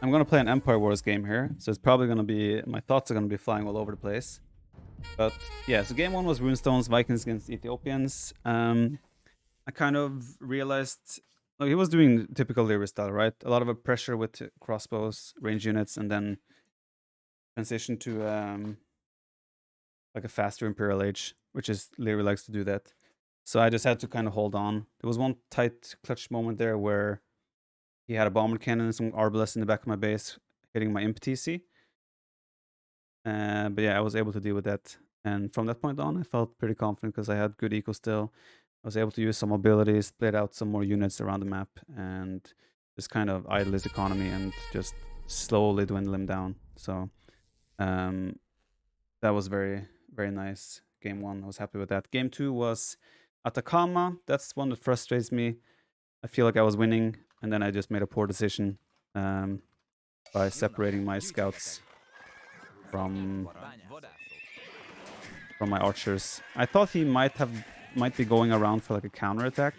I'm gonna play an Empire Wars game here, so it's probably gonna be, my thoughts are gonna be flying all over the place. But yeah, so game one was Runestones, Vikings against Ethiopians. I kind of realized, like, he was doing typical Lyra style, right? A lot of a pressure with crossbows, range units, and then transition to like a faster Imperial Age, which is Lyra likes to do that. So I just had to kind of hold on. There was one tight clutch moment there where he had a bomber cannon and some arbalest in the back of my base, hitting my imp TC. But yeah, I was able to deal with that. And from that point on, I felt pretty confident because I had good eco still. I was able to use some abilities, split out some more units around the map, and just kind of idle his economy and just slowly dwindle him down. So um, that was very, very nice. Game one, I was happy with that. Game two was Atacama. That's one that frustrates me. I feel like I was winning, and then I just made a poor decision by separating my scouts from my archers. I thought he might be going around for like a counter attack.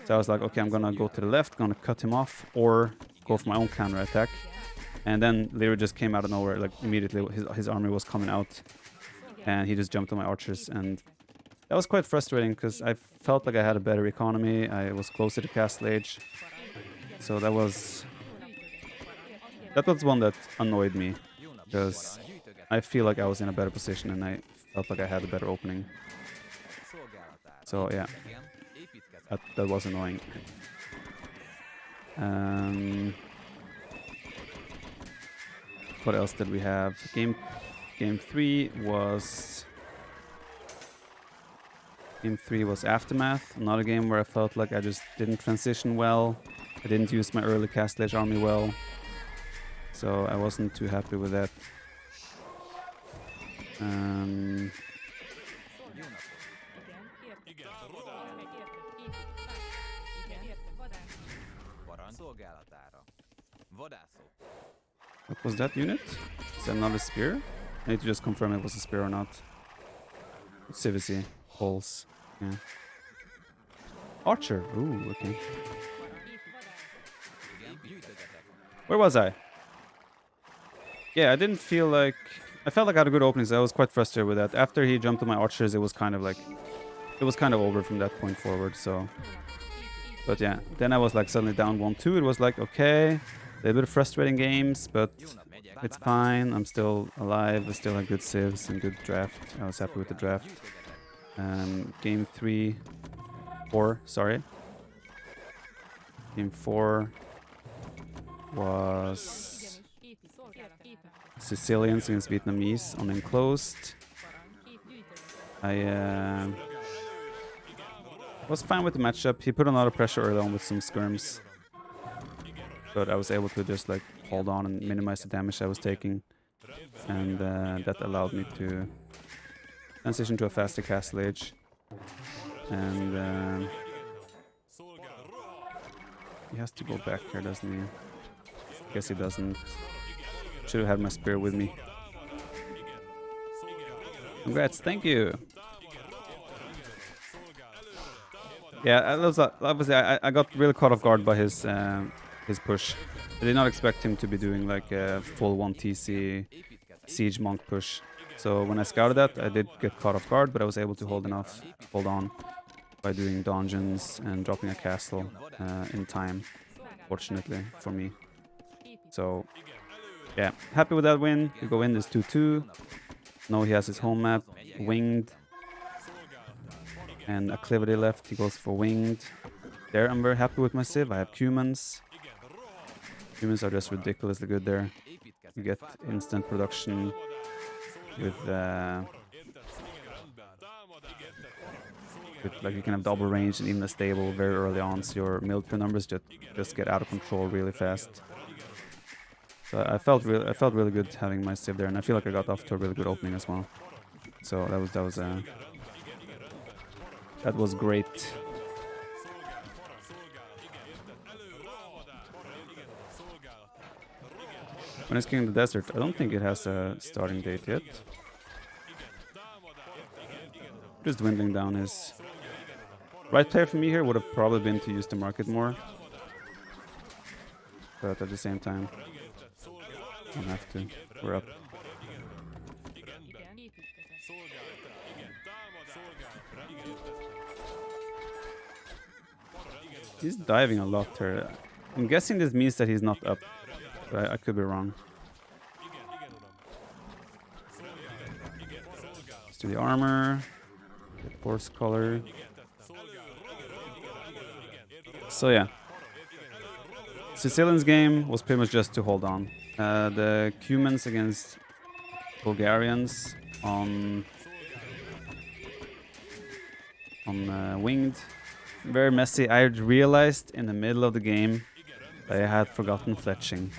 So I was like, okay, I'm gonna go to the left, gonna cut him off, or go for my own counter attack. And then Lyra just came out of nowhere, like immediately his army was coming out, and he just jumped on my archers, and that was quite frustrating because I felt like I had a better economy. I was closer to Castle Age, so that was one that annoyed me because I feel like I was in a better position and I felt like I had a better opening. So yeah, that was annoying. What else did we have? Game three was Aftermath. Another game where I felt like I just didn't transition well. I didn't use my early Castle Age army well. So I wasn't too happy with that. What was that unit? Is that not a spear? I need to just confirm it was a spear or not. Civicy. Holes. Yeah. Archer. Ooh, okay. Where was I? Yeah, I didn't feel like... I felt like I had a good opening, so I was quite frustrated with that. After he jumped on my archers, it was kind of like... It was kind of over from that point forward, so... But yeah, then I was like suddenly down 1-2. It was like, okay, a little bit of frustrating games, but it's fine. I'm still alive. I still have good civs and good draft. I was happy with the draft. Game 4, sorry. Game 4 was Sicilians against Vietnamese on enclosed. I was fine with the matchup. He put a lot of pressure early on with some skirms, but I was able to just like hold on and minimize the damage I was taking, and that allowed me to transition to a faster Castle Age. And he has to go back here, doesn't he? Guess he doesn't. Should have had my spear with me. Congrats, thank you. Yeah, obviously I got really caught off guard by his push. I did not expect him to be doing like a full 1 TC siege monk push. So when I scouted that, I did get caught off guard, but I was able to hold on by doing dungeons and dropping a castle in time, fortunately for me. So yeah, happy with that win. We go in this 2-2. Now he has his home map, winged, and acclivity left. He goes for winged. There, I'm very happy with my civ. I have cumans. Cumans are just ridiculously good there. You get instant production with like you can have double range and even a stable very early on, so your military numbers just get out of control really fast. So I felt really good having my civ there, and I feel like I got off to a really good opening as well. So that was great. When it's King of the Desert, I don't think it has a starting date yet. Just dwindling down his... Right player for me here would have probably been to use the market more. but at the same time, don't have to. We're up. He's diving a lot here. I'm guessing this means that he's not up, but I could be wrong. Let's do the armor, the horse color. So yeah, Sicilian's game was pretty much just to hold on. The Cumans against Bulgarians on winged, very messy. I realized in the middle of the game that I had forgotten fletching.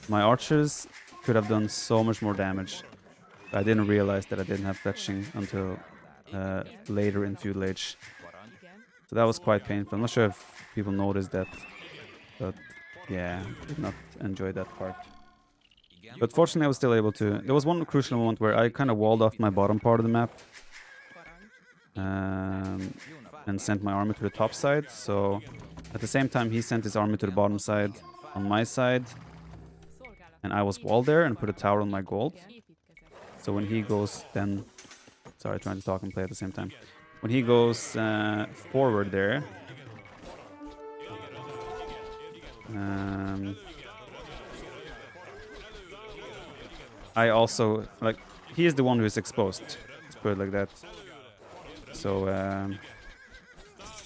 My archers could have done so much more damage. I didn't realize that I didn't have fletching until later in feudal age. So that was quite painful. I'm not sure if people noticed that, but yeah, did not enjoy that part. But fortunately I was still able to. There was one crucial moment where I kind of walled off my bottom part of the map and sent my army to the top side. So at the same time he sent his army to the bottom side on my side, and I was walled there and put a tower on my gold. So when he goes then, sorry, trying to talk and play at the same time. When he goes forward there, I also, like, he is the one who is exposed. Let's put it like that. So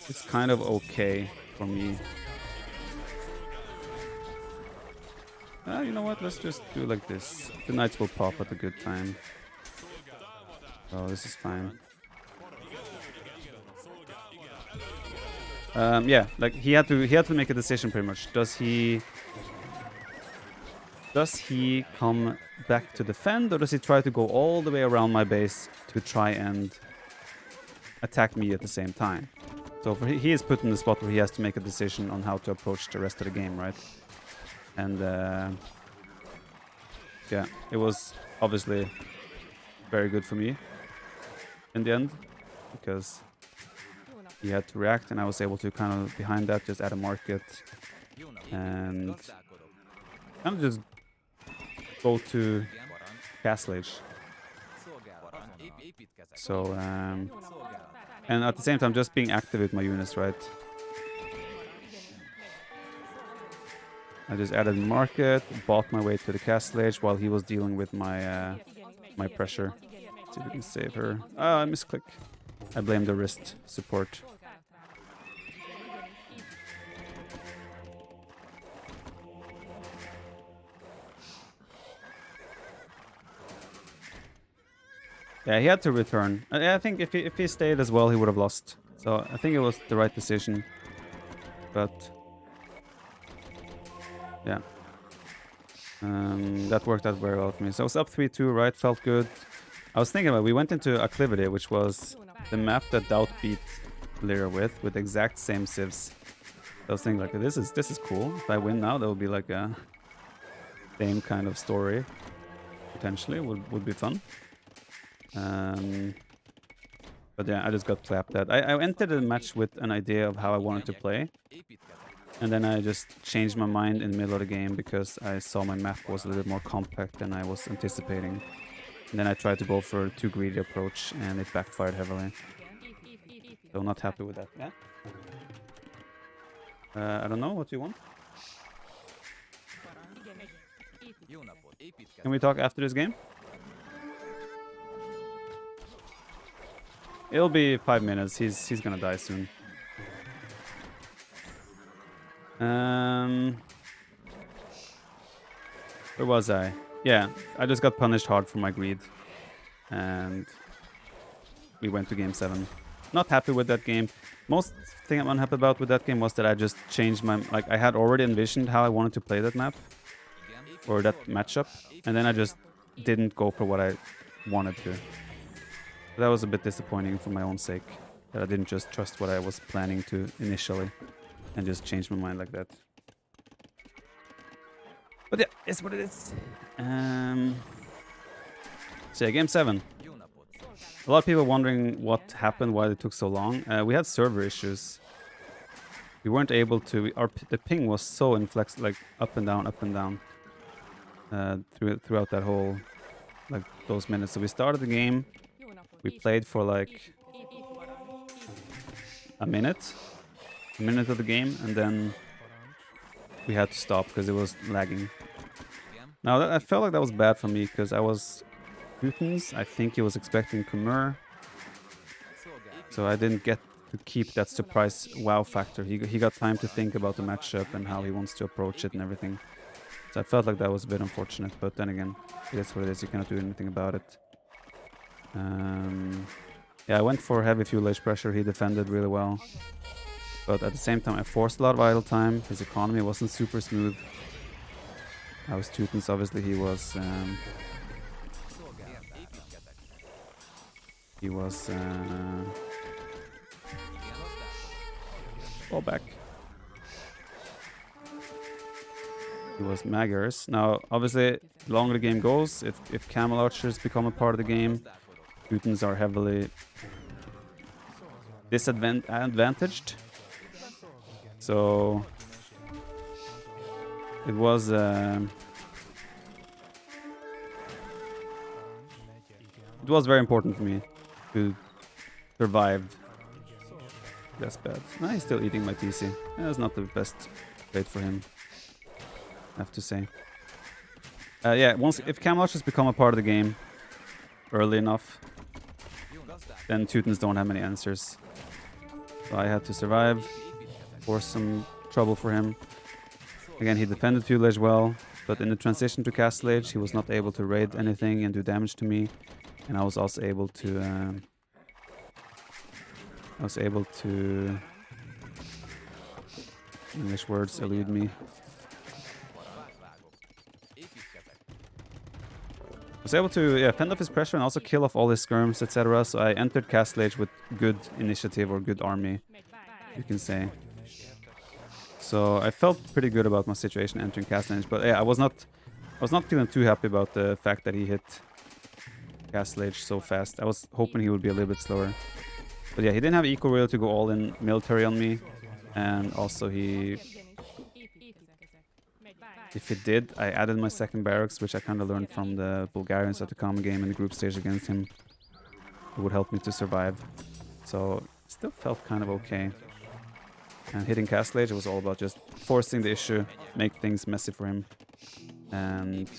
it's kind of okay for me. You know what? Let's just do like this. The knights will pop at a good time. Oh, this is fine. Yeah, like he had to make a decision pretty much. Does he come back to defend, or does he try to go all the way around my base to try and attack me at the same time? So he is put in the spot where he has to make a decision on how to approach the rest of the game, right? And yeah, it was obviously very good for me in the end, because he had to react and I was able to kind of behind that just add a market and kind of just go to Castle Age. So and at the same time just being active with my units, right? I just added market, bought my way to the Castle Age while he was dealing with my my pressure. See if we can save her. Oh, I misclick. I blame the wrist support. Yeah, he had to return. I think if he stayed as well, he would have lost. So I think it was the right decision. But yeah, that worked out very well for me. So I was up 3-2, right? Felt good. I was thinking about it. We went into Acclivity, which was the map that Doubt beat Lyra with the exact same civs. I was thinking like, this is cool. If I win now, that would be like a same kind of story. Potentially would be fun. But yeah, I just got clapped at. I entered the match with an idea of how I wanted to play, and then I just changed my mind in the middle of the game because I saw my map was a little bit more compact than I was anticipating. And then I tried to go for a too greedy approach, and it backfired heavily. So I'm not happy with that. Yeah. I don't know. What do you want? Can we talk after this game? It'll be 5 minutes. He's gonna die soon. Where was I? Yeah, I just got punished hard for my greed, and we went to game 7. Not happy with that game. Most thing I'm unhappy about with that game was that I just changed my, like, I had already envisioned how I wanted to play that map or that matchup, and then I just didn't go for what I wanted to. That was a bit disappointing for my own sake, that I didn't just trust what I was planning to initially and just change my mind like that. But yeah, it's what it is. So yeah, game 7. A lot of people wondering what happened, why it took so long. We had server issues. we weren't able to. The ping was so inflex, like up and down, throughout that whole like those minutes. So we started the game. We played for like a minute of the game, and then we had to stop because it was lagging. Now I felt like that was bad for me because I was Putin's. I think he was expecting Khmer, so I didn't get to keep that surprise wow factor. He got time to think about the matchup and how he wants to approach it and everything. So I felt like that was a bit unfortunate, but then again, it is what it is. You cannot do anything about it. Yeah, I went for heavy fuel age pressure. He defended really well. But at the same time, I forced a lot of idle time. His economy wasn't super smooth. I was Teutons, obviously. He was... Fall back. He was Magyars. Now, obviously, the longer the game goes, if Camel Archers become a part of the game, Teutons are heavily disadvantaged. So it was very important for me to survive. That's bad. Nah, he's still eating my TC. That's not the best trade for him, I have to say. Yeah, if Camelot has become a part of the game early enough, then Teutons don't have many answers. So I had to survive, force some trouble for him. Again, he defended Fuel Age well, but in the transition to Castle Age, he was not able to raid anything and do damage to me. And I was also able to... English words elude me. I was able to fend off his pressure and also kill off all his skirms, etc. So I entered Castle Age with good initiative or good army, you can say. So I felt pretty good about my situation entering Castle Age, but yeah, I was not feeling too happy about the fact that he hit Castle Age so fast. I was hoping he would be a little bit slower. But yeah, he didn't have equal will to go all in military on me, and also if he did, I added my second barracks, which I kind of learned from the Bulgarians at the common game in the group stage against him. It would help me to survive. So still felt kind of okay. And hitting Castle Age, it was all about just forcing the issue, make things messy for him, and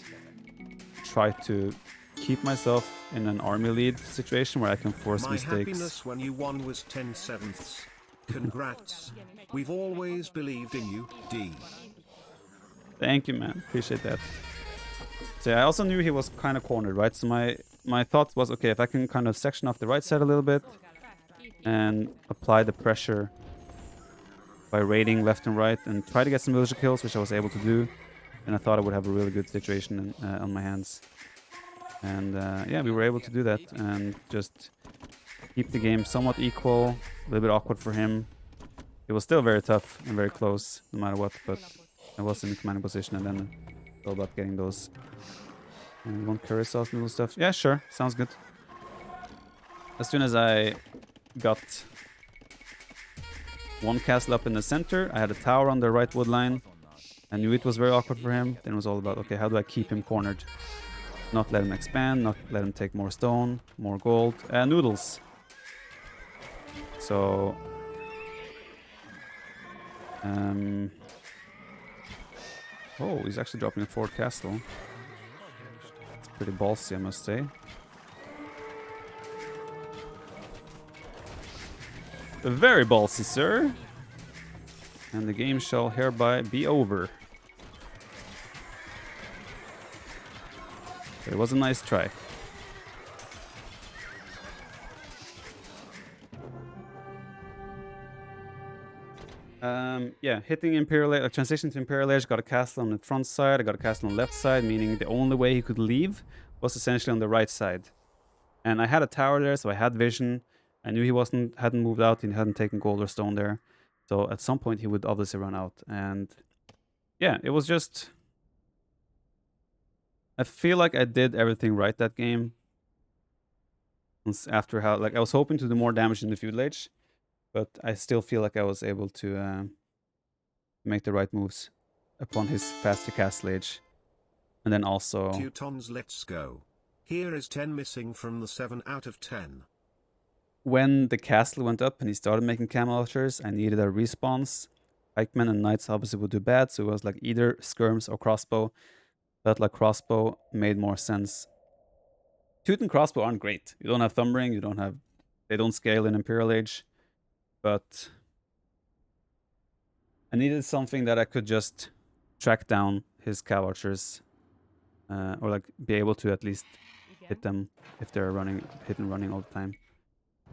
try to keep myself in an army lead situation where I can force mistakes. My happiness when you won was 10/7. Congrats. We've always believed in you, D. Thank you, man. Appreciate that. So yeah, I also knew he was kind of cornered, right? So my thought was, okay, if I can kind of section off the right side a little bit and apply the pressure by raiding left and right and try to get some militia kills, which I was able to do, and I thought I would have a really good situation on my hands. And yeah, we were able to do that and just keep the game somewhat equal, a little bit awkward for him. It was still very tough and very close, no matter what, but I was in the commanding position, and then it's all about getting those. And you want curry sauce noodle stuff? Yeah, sure. Sounds good. As soon as I got one castle up in the center, I had a tower on the right wood line. I knew it was very awkward for him. Then it was all about, okay, how do I keep him cornered? Not let him expand, not let him take more stone, more gold, noodles. So... oh, he's actually dropping a fort castle. It's pretty ballsy, I must say. Very ballsy, sir. And the game shall hereby be over. It was a nice try. Yeah, hitting Imperial Age, transition to Imperial Age, got a castle on the front side, I got a castle on the left side, meaning the only way he could leave was essentially on the right side. And I had a tower there, so I had vision. I knew he hadn't moved out, he hadn't taken gold or stone there. So at some point he would obviously run out. And yeah, it was just... I feel like I did everything right that game. After how, like, I was hoping to do more damage in the feudal age, but I still feel like I was able to make the right moves upon his faster castle age. And then also... Teutons, let's go. Here is 10 missing from the 7 out of 10. When the castle went up and he started making camel archers, I needed a response. Pikemen and knights obviously would do bad, so it was like either skirms or crossbow. Felt like crossbow made more sense. Teuton crossbow aren't great. You don't have thumbring, they don't scale in Imperial Age. But I needed something that I could just track down his cow archers. Or like be able to at least hit them if they're hit and running all the time.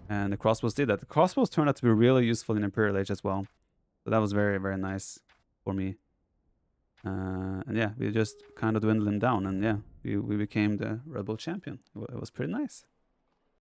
And the crossbows did that. The crossbows turned out to be really useful in Imperial Age as well. So that was very, very nice for me. And yeah, we just kind of dwindled him down. And yeah, we became the Red Bull champion. It was pretty nice.